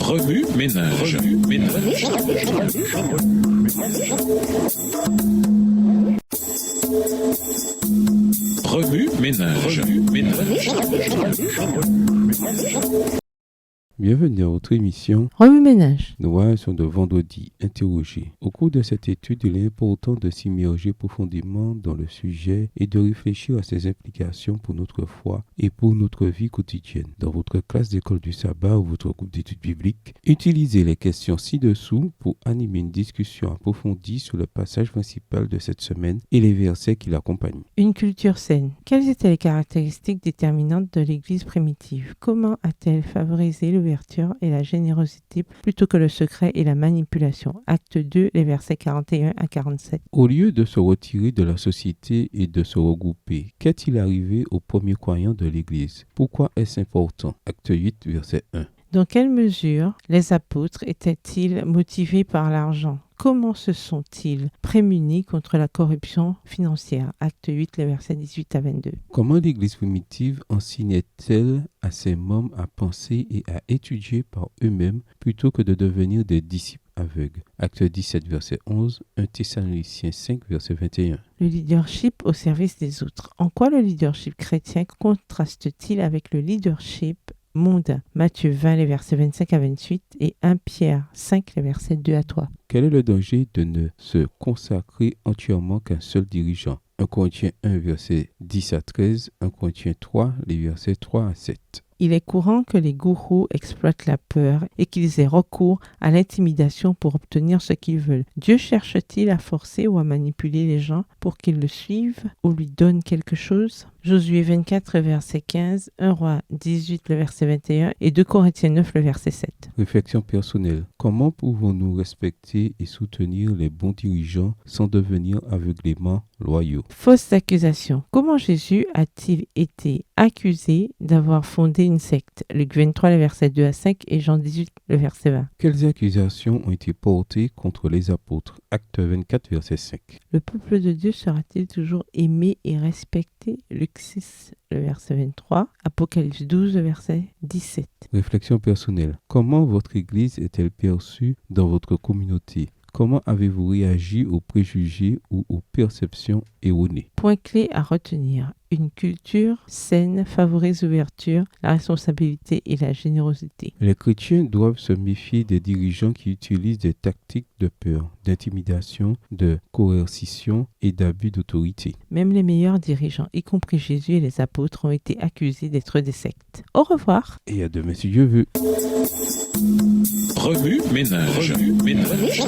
Remue ménage. Remue ménage. Bienvenue à votre émission Remue-ménage. Nouvelles sur de vendredi interrogé. Au cours de cette étude, il est important de s'immerger profondément dans le sujet et de réfléchir à ses implications pour notre foi et pour notre vie quotidienne. Dans votre classe d'école du sabbat ou votre groupe d'études bibliques, utilisez les questions ci-dessous pour animer une discussion approfondie sur le passage principal de cette semaine et les versets qui l'accompagnent. Une culture saine. Quelles étaient les caractéristiques déterminantes de l'Église primitive? Comment a-t-elle favorisé l'ouverture et la générosité plutôt que le secret et la manipulation? Acte 2, les versets 41 à 47. Au lieu de se retirer de la société et de se regrouper, qu'est-il arrivé aux premiers croyants de l'Église? Pourquoi est-ce important? Acte 8, verset 1. Dans quelle mesure les apôtres étaient-ils motivés par l'argent? Comment se sont-ils prémunis contre la corruption financière? Acte 8, les versets 18 à 22. Comment l'Église primitive enseignait-elle à ses membres à penser et à étudier par eux-mêmes plutôt que de devenir des disciples aveugles? Acte 17, verset 11, 1 Thessaloniciens 5, verset 21. Le leadership au service des autres. En quoi le leadership chrétien contraste-t-il avec le leadership mondain? Matthieu 20, les versets 25 à 28 et 1 Pierre 5, les versets 2 à 3. Quel est le danger de ne se consacrer entièrement qu'à un seul dirigeant? 1 Corinthiens 1, verset 10 à 13, 1 Corinthiens 3, les versets 3 à 7. Il est courant que les gourous exploitent la peur et qu'ils aient recours à l'intimidation pour obtenir ce qu'ils veulent. Dieu cherche-t-il à forcer ou à manipuler les gens pour qu'ils le suivent ou lui donnent quelque chose? Josué 24, verset 15, 1 Roi 18, le verset 21 et 2 Corinthiens 9, le verset 7. Réflexion personnelle. Comment pouvons-nous respecter et soutenir les bons dirigeants sans devenir aveuglément loyaux? Fausse accusation. Comment Jésus a-t-il été accusé d'avoir fondé une secte? Luc 23, le verset 2 à 5 et Jean 18, le verset 20. Quelles accusations ont été portées contre les apôtres? Acte 24, verset 5. Le peuple de Dieu sera-t-il toujours aimé et respecté? Luc 6, le verset 23. Apocalypse 12, le verset 17. Réflexion personnelle. Comment votre Église est-elle perçue dans votre communauté? Comment avez-vous réagi aux préjugés ou aux perceptions erronées? Point clé à retenir. Une culture saine favorise l'ouverture, la responsabilité et la générosité. Les chrétiens doivent se méfier des dirigeants qui utilisent des tactiques de peur, d'intimidation, de coercition et d'abus d'autorité. Même les meilleurs dirigeants, y compris Jésus et les apôtres, ont été accusés d'être des sectes. Au revoir. Et à demain si Dieu veut. Remue ménage. Remue ménage.